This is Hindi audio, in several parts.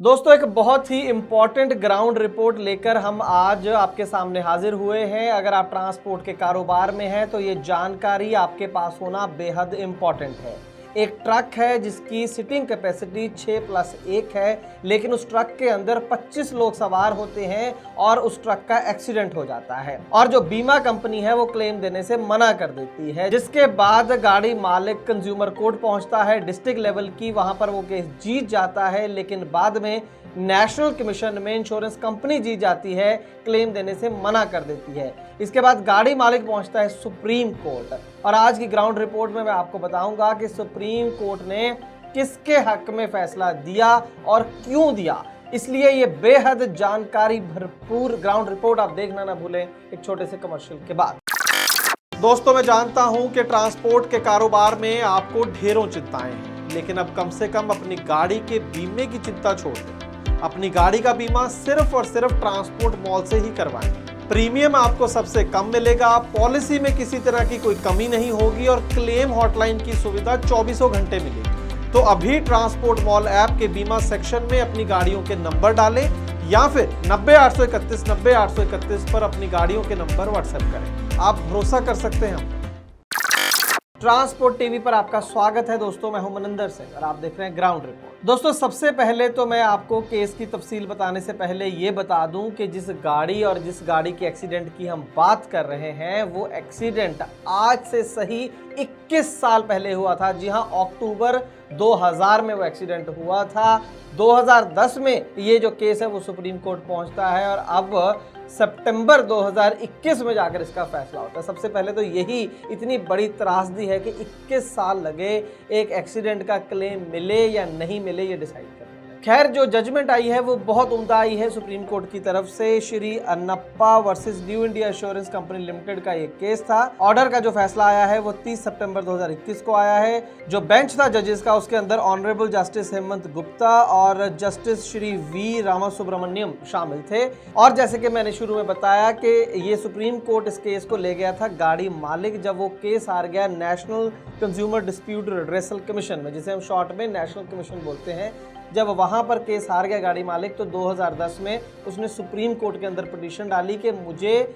दोस्तों एक बहुत ही इम्पॉर्टेंट ग्राउंड रिपोर्ट लेकर हम आज आपके सामने हाजिर हुए हैं। अगर आप ट्रांसपोर्ट के कारोबार में हैं तो ये जानकारी आपके पास होना बेहद इम्पॉर्टेंट है। एक ट्रक है जिसकी सीटिंग कैपेसिटी 6+1 है, लेकिन उस ट्रक के अंदर 25 लोग सवार होते हैं और उस ट्रक का एक्सीडेंट हो जाता है और जो बीमा कंपनी है वो क्लेम देने से मना कर देती है, जिसके बाद गाड़ी मालिक कंज्यूमर कोर्ट पहुंचता है डिस्ट्रिक्ट लेवल की। वहां पर वो केस जीत जाता है, लेकिन बाद में नेशनल कमीशन में इंश्योरेंस कंपनी जीत जाती है, क्लेम देने से मना कर देती है। इसके बाद गाड़ी मालिक पहुंचता है सुप्रीम कोर्ट और आज की ग्राउंड रिपोर्ट में मैं आपको बताऊंगा कि सुप्रीम कोर्ट ने किसके हक में फैसला दिया और क्यों दिया। इसलिए ये बेहद जानकारी भरपूर ग्राउंड रिपोर्ट आप देखना ना भूलें एक छोटे से कमर्शियल के बाद। दोस्तों मैं जानता हूं कि ट्रांसपोर्ट के कारोबार में आपको ढेरों चिंताएं हैं, लेकिन अब कम से कम अपनी गाड़ी के बीमे की चिंता छोड़ दें। अपनी गाड़ी का बीमा सिर्फ और सिर्फ ट्रांसपोर्ट मॉल से ही करवाएं। प्रीमियम आपको सबसे कम मिलेगा, पॉलिसी में किसी तरह की कोई कमी नहीं होगी और क्लेम हॉटलाइन की सुविधा 24 घंटे मिलेगी। तो अभी ट्रांसपोर्ट मॉल ऐप के बीमा सेक्शन में अपनी गाड़ियों के नंबर डालें या फिर 90-831 पर अपनी गाड़ियों के नंबर व्हाट्सएप करें। आप भरोसा कर सकते हैं। ट्रांसपोर्ट टीवी पर आपका स्वागत है दोस्तों, मैं हूं मनिंदर सिंह और आप देख रहे हैं ग्राउंड रिपोर्ट। दोस्तों सबसे पहले तो मैं आपको केस की तफसील बताने से पहले ये बता दूं कि जिस गाड़ी के एक्सीडेंट की हम बात कर रहे हैं वो एक्सीडेंट आज से सही 21 साल पहले हुआ था। जी हां, अक्टूबर 2000 में वो एक्सीडेंट हुआ था। 2010 में ये जो केस है वो सुप्रीम कोर्ट पहुंचता है और अब सितंबर 2021 में जाकर इसका फैसला होता है। सबसे पहले तो यही इतनी बड़ी त्रासदी है कि 21 साल लगे एक एक्सीडेंट का क्लेम मिले या नहीं मिले ये डिसाइड करने में। खैर जो जजमेंट आई है वो बहुत उम्दा आई है सुप्रीम कोर्ट की तरफ से। Shri Annappa versus new India insurance Company limited का ये केस था। ऑर्डर का जो फैसला आया है वो 30 सितंबर 2021 को आया है। जो बेंच था जजेस का उसके अंदर ऑनरेबल जस्टिस हेमंत गुप्ता और जस्टिस श्री वी रामासुब्रमण्यम शामिल थे। और जैसे कि मैंने शुरू में बताया कि ये सुप्रीम कोर्ट इस केस को ले गया था गाड़ी मालिक जब वो केस हार गया national consumer dispute redressal commission में, जिसे हम शॉर्ट में नेशनल कमीशन बोलते हैं। जब वहां पर केस हार गया गाड़ी मालिक तो 2010 में उसने सुप्रीम कोर्ट के अंदर पिटीशन डाली कि मुझे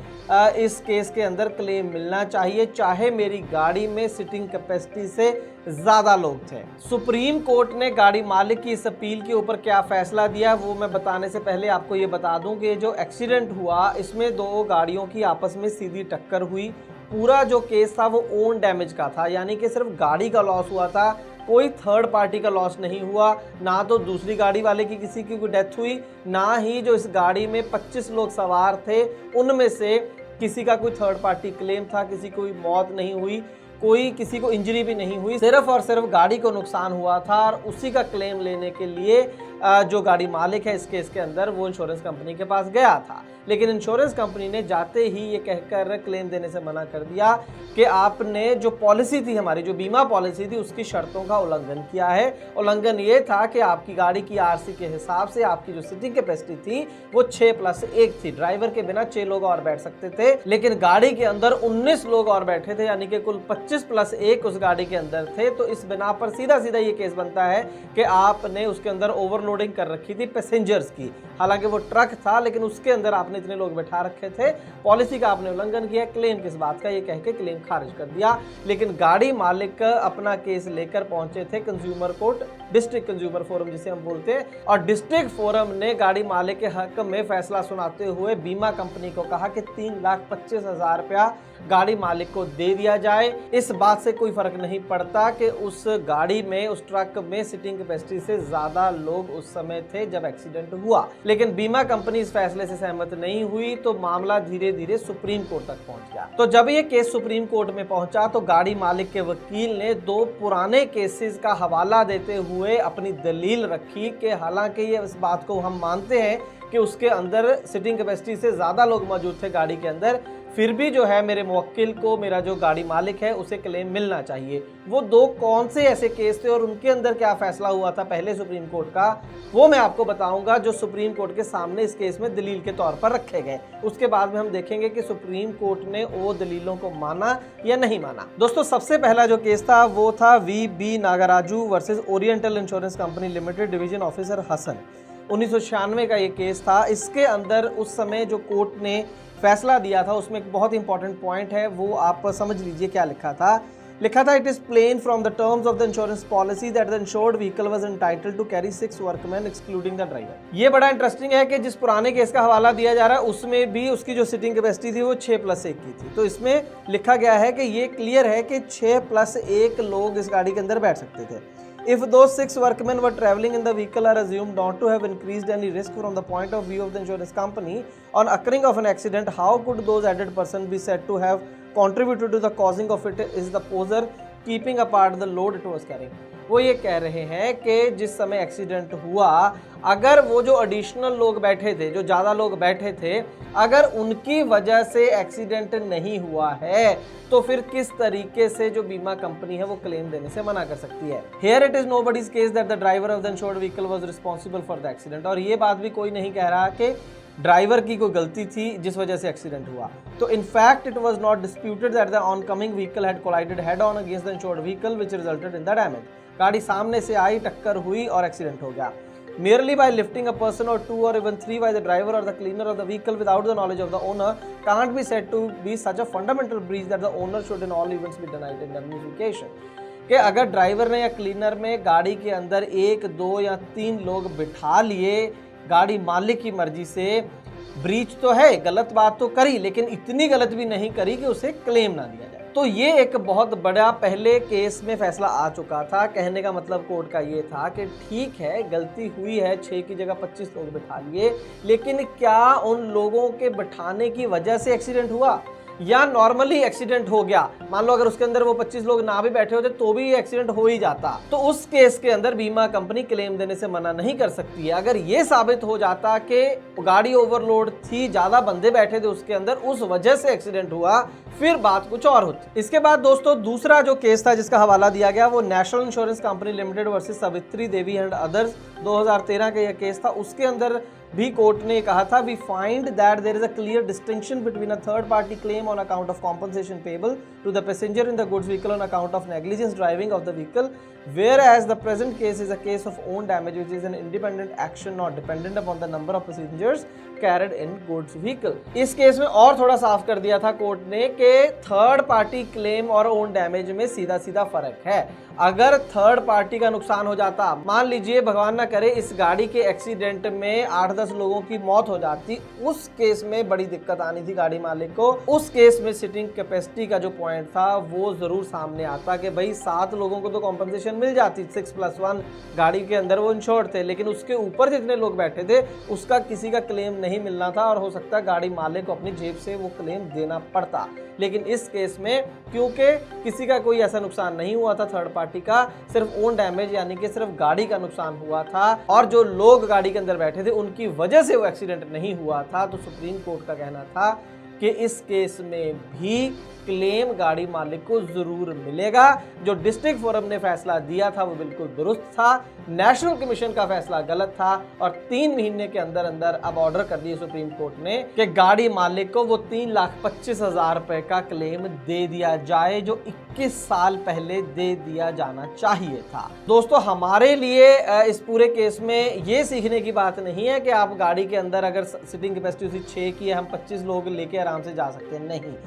इस केस के अंदर क्लेम मिलना चाहिए, चाहे मेरी गाड़ी में सीटिंग कैपेसिटी से ज़्यादा लोग थे। सुप्रीम कोर्ट ने गाड़ी मालिक की इस अपील के ऊपर क्या फैसला दिया वो मैं बताने से पहले आपको ये बता दूं कि जो एक्सीडेंट हुआ इसमें दो गाड़ियों की आपस में सीधी टक्कर हुई। पूरा जो केस था वो ओन डैमेज का था, यानी कि सिर्फ गाड़ी का लॉस हुआ था, कोई थर्ड पार्टी का लॉस नहीं हुआ। ना तो दूसरी गाड़ी वाले की किसी की कोई डेथ हुई, ना ही जो इस गाड़ी में 25 लोग सवार थे उनमें से किसी का कोई थर्ड पार्टी क्लेम था, किसी कोई मौत नहीं हुई, कोई किसी को इंजरी भी नहीं हुई। सिर्फ और सिर्फ गाड़ी को नुकसान हुआ था और उसी का क्लेम लेने के लिए जो गाड़ी मालिक है इस केस के अंदर वो इंश्योरेंस कंपनी के पास गया था। लेकिन इंश्योरेंस कंपनी ने जाते ही ये कहकर क्लेम देने से मना कर दिया कि आपने जो पॉलिसी थी, हमारी जो बीमा पॉलिसी थी, उसकी शर्तों का उल्लंघन किया है। उल्लंघन ये था कि आपकी गाड़ी की आरसी के हिसाब से आपकी जो सीटिंग कैपेसिटी थी वो 6+1 थी। ड्राइवर के बिना 6 लोग और बैठ सकते थे, लेकिन गाड़ी के अंदर 19 लोग और बैठे थे, यानी कि कुल 25+1 उस गाड़ी के अंदर थे। तो इस बिना पर सीधा सीधा ये केस बनता है कि आपने उसके अंदर ओवरलोडिंग कर रखी थी पैसेंजर्स की। हालांकि वो ट्रक था लेकिन उसके अंदर आपने इतने लोग बैठा रखे थे, पॉलिसी का आपने उल्लंघन किया। क्लेम किस बात का, ये कह के क्लेम खारिज कर दिया। लेकिन गाड़ी मालिक अपना केस लेकर पहुंचे थे consumer court, district consumer forum जिसे हम बोलते हैं, और डिस्ट्रिक्ट फोरम ने गाड़ी मालिक के हक में फैसला सुनाते हुए बीमा कंपनी को कहा कि 3,25,000 रुपया गाड़ी मालिक को दे दिया जाए। इस बात से कोई फर्क नहीं पड़ता कि उस गाड़ी में, उस ट्रक में सीटिंग कैपेसिटी से ज्यादा लोग उस समय थे जब एक्सीडेंट हुआ। लेकिन बीमा कंपनी इस फैसले से सहमत नहीं हुई तो मामला धीरे धीरे सुप्रीम कोर्ट तक पहुंच गया। तो जब ये केस सुप्रीम कोर्ट में पहुंचा तो गाड़ी मालिक के वकील ने 2 पुराने केसेस का हवाला देते हुए अपनी दलील रखी कि हालांकि ये इस बात को हम मानते हैं कि उसके अंदर सीटिंग कैपेसिटी से ज्यादा लोग मौजूद थे गाड़ी के अंदर, फिर भी जो है मेरे मुवक्किल को, मेरा जो गाड़ी मालिक है उसे क्लेम मिलना चाहिए। वो 2 कौन से ऐसे केस थे और उनके अंदर क्या फैसला हुआ था पहले सुप्रीम कोर्ट का, वो मैं आपको बताऊंगा, जो सुप्रीम कोर्ट के सामने इस केस में दलील के तौर पर रखे गए। उसके बाद में हम देखेंगे कि सुप्रीम कोर्ट ने वो दलीलों को माना या नहीं माना। दोस्तों सबसे पहला जो केस था वो था V B Nagaraju versus Oriental Insurance Company Limited, division officer Hassan. 1996 का ये केस था। इसके अंदर उस समय जो कोर्ट ने फैसला दिया था उसमें एक बहुत इंपॉर्टेंट पॉइंट है, वो आप समझ लीजिए क्या लिखा था। It is plain from the terms of the insurance policy that the insured vehicle was entitled to carry 6 workman excluding the driver. ये बड़ा इंटरेस्टिंग है कि जिस पुराने केस का हवाला दिया जा रहा है उसमें भी उसकी जो सिटिंग कैपेसिटी थी वो 6+1 की थी। तो इसमें लिखा गया है कि ये क्लियर है कि 6+1 लोग इस गाड़ी के अंदर बैठ सकते थे। If those 6 workmen were traveling in the vehicle are assumed not to have increased any risk from the point of view of the insurance company on occurring of an accident, how could those added persons be said to have contributed to the causing of it is the poser keeping apart the load it was carrying? वो ये कह रहे हैं कि जिस समय एक्सीडेंट हुआ, अगर वो जो एडिशनल लोग बैठे थे, जो ज़्यादा लोग बैठे थे, अगर उनकी वजह से एक्सीडेंट नहीं हुआ है तो फिर किस तरीके से जो बीमा कंपनी है वो क्लेम देने से मना कर सकती है। Here it is nobody's case that the driver of the insured vehicle was responsible for the accident। और ये बात भी कोई नहीं कह रहा कि ड्राइवर की कोई गलती थी जिस वजह से एक्सीडेंट हुआ। तो in fact it was not disputed that the oncoming vehicle had collided head on against the insured vehicle which resulted in the damage. गाड़ी सामने से आई, टक्कर हुई और एक्सीडेंट हो गया। Merely by lifting a person or 2 or even 3 by the driver or the cleaner of the vehicle without the knowledge of the owner can't be said to be such a fundamental breach that the owner should in all events be denied indemnification। कि अगर ड्राइवर ने या क्लीनर में गाड़ी के अंदर 1, 2 या 3 लोग बिठा लिए, गाड़ी मालिक की मर्जी से, ब्रीच तो है, गलत बात तो करी, लेकिन इतनी गलत भी नहीं करी कि उसे क्लेम ना दिया जाए। तो ये एक बहुत बड़ा पहले केस में फैसला आ चुका था। कहने का मतलब कोर्ट का ये था कि ठीक है, गलती हुई है, 6 की जगह 25 लोग बिठा लिए, लेकिन क्या उन लोगों के बिठाने की वजह से एक्सीडेंट हुआ या नॉर्मली एक्सीडेंट हो गया? मान लो अगर उसके अंदर वो 25 लोग ना भी बैठे होते तो भी एक्सीडेंट हो ही जाता, तो उस केस के अंदर बीमा कंपनी क्लेम देने से मना नहीं कर सकती है। अगर ये साबित हो जाता कि गाड़ी ओवरलोड थी, ज्यादा बंदे बैठे थे उसके अंदर, उस वजह से एक्सीडेंट हुआ, फिर बात कुछ और होती। इसके बाद दोस्तों दूसरा जो केस था जिसका हवाला दिया गया वो national insurance Company limited versus Savitri Devi and others 2013 का यह केस था। उसके अंदर भी कोर्ट ने कहा था, we find that there is a clear distinction between a third party claim on account of compensation payable to the passenger in the goods vehicle on account of negligence driving of the vehicle, whereas the present case is a case of own damage which is an independent action not dependent upon the number of passengers carried in goods vehicle। इस केस में और थोड़ा साफ कर दिया था कोर्ट ने कि थर्ड पार्टी क्लेम और ओन डैमेज में सीधा सीधा फर्क है। अगर थर्ड पार्टी का नुकसान हो जाता, मान लीजिए भगवान ना करे इस गाड़ी के एक्सीडेंट में 8-10 लोगों की मौत हो जाती, उस केस में बड़ी दिक्कत आनी थी गाड़ी मालिक को। उस केस में सिटिंग कैपेसिटी का जो पॉइंट था वो जरूर सामने आता कि भाई 7 लोगों को तो कॉम्पनसेशन मिल जाती, 6+1 गाड़ी के अंदर वो इंश्योर्ड थे, लेकिन उसके ऊपर जितने लोग बैठे थे उसका किसी का क्लेम नहीं मिलना था और हो सकता है गाड़ी मालिक को अपनी जेब से वो क्लेम देना पड़ता। लेकिन इस केस में क्योंकि किसी का कोई ऐसा नुकसान नहीं हुआ था थर्ड पार्टी का, सिर्फ ओन डैमेज यानी कि सिर्फ गाड़ी का नुकसान हुआ था और जो लोग गाड़ी के अंदर बैठे थे उनकी वजह से वो एक्सीडेंट नहीं हुआ था, तो सुप्रीम कोर्ट का कहना था कि इस केस में भी क्लेम गाड़ी मालिक को जरूर मिलेगा। जो डिस्ट्रिक्ट फोरम ने फैसला दिया था वो बिल्कुल दुरुस्त था, नेशनल कमीशन का फैसला गलत था और 3 महीने के अंदर अंदर अब ऑर्डर कर दिए सुप्रीम कोर्ट ने कि गाड़ी मालिक को वो 3,25,000 रुपए का क्लेम दे दिया जाए जो 21 साल पहले दे दिया जाना चाहिए था। दोस्तों हमारे लिए इस पूरे केस में ये सीखने की बात नहीं है कि आप गाड़ी के अंदर अगर सिटिंग कैपेसिटी 6 की है, हम 25 लोग लेके आराम से जा सकते हैं, नहीं।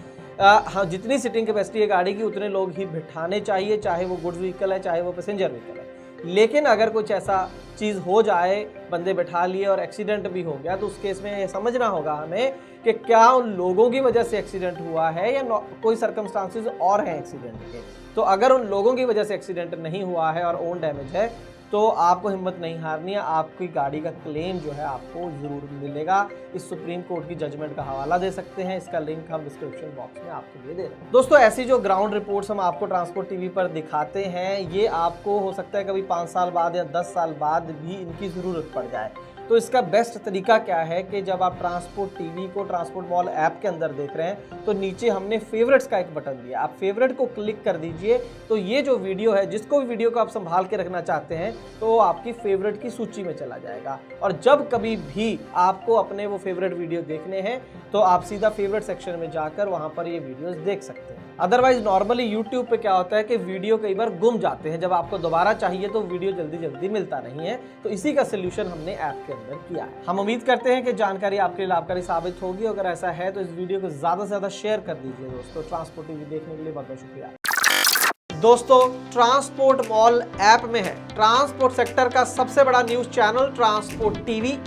हाँ, जितनी सीटिंग कैपेसिटी है गाड़ी की उतने लोग ही बिठाने चाहिए, चाहे वो गुड्स व्हीकल है चाहे वो पैसेंजर व्हीकल है। लेकिन अगर कुछ ऐसा चीज़ हो जाए, बंदे बैठा लिए और एक्सीडेंट भी हो गया, तो उस केस में ये समझना होगा हमें कि क्या उन लोगों की वजह से एक्सीडेंट हुआ है या कोई सर्कमस्टांसेस और हैं एक्सीडेंट के। तो अगर उन लोगों की वजह से एक्सीडेंट नहीं हुआ है और ओन डैमेज है तो आपको हिम्मत नहीं हारनी है, आपकी गाड़ी का क्लेम जो है आपको ज़रूर मिलेगा। इस सुप्रीम कोर्ट की जजमेंट का हवाला दे सकते हैं, इसका लिंक हम डिस्क्रिप्शन बॉक्स में आपके लिए दे रहे हैं। दोस्तों ऐसी जो ग्राउंड रिपोर्ट्स हम आपको ट्रांसपोर्ट टीवी पर दिखाते हैं, ये आपको हो सकता है कभी 5 साल बाद या 10 साल बाद भी इनकी ज़रूरत पड़ जाए। तो इसका बेस्ट तरीका क्या है कि जब आप ट्रांसपोर्ट टीवी को ट्रांसपोर्ट मॉल ऐप के अंदर देख रहे हैं तो नीचे हमने फेवरेट्स का एक बटन दिया, आप फेवरेट को क्लिक कर दीजिए तो ये जो वीडियो है, जिसको भी वीडियो को आप संभाल के रखना चाहते हैं तो आपकी फेवरेट की सूची में चला जाएगा और जब कभी भी आपको अपने वो फेवरेट वीडियो देखने हैं तो आप सीधा फेवरेट सेक्शन में जाकर वहां पर ये वीडियोस देख सकते हैं। अदरवाइज नॉर्मली यूट्यूब पे क्या होता है कि वीडियो कई बार गुम जाते हैं, जब आपको दोबारा चाहिए तो वीडियो जल्दी मिलता नहीं है। तो इसी का सोल्यूशन हमने ऐप के अंदर किया है। हम उम्मीद करते हैं कि जानकारी आपके लिए लाभकारी साबित होगी। अगर ऐसा है तो इस वीडियो को ज्यादा से ज्यादा शेयर कर दीजिए दोस्तों। ट्रांसपोर्ट टीवी देखने के लिए बहुत बहुत शुक्रिया। दोस्तों, ट्रांसपोर्ट मॉल ऐप में है ट्रांसपोर्ट सेक्टर का सबसे बड़ा न्यूज चैनल ट्रांसपोर्ट टीवी।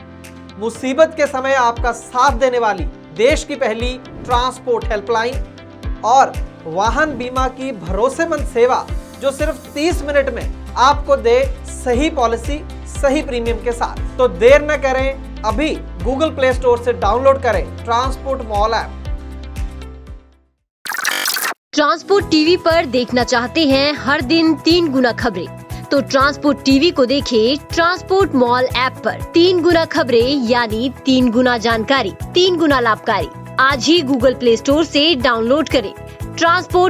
मुसीबत के समय आपका साथ देने वाली देश की पहली ट्रांसपोर्ट हेल्पलाइन और वाहन बीमा की भरोसेमंद सेवा, जो सिर्फ 30 मिनट में आपको दे सही पॉलिसी सही प्रीमियम के साथ। तो देर न करें, अभी गूगल प्ले स्टोर से डाउनलोड करें transport mall app. Transport TV पर देखना चाहते हैं हर दिन 3 गुना खबरें, तो ट्रांसपोर्ट टीवी को देखें ट्रांसपोर्ट मॉल ऐप पर। 3 गुना खबरें यानी 3 गुना जानकारी, 3 गुना लाभकारी। आज ही गूगल प्ले स्टोर से डाउनलोड करें ट्रांसपोर्ट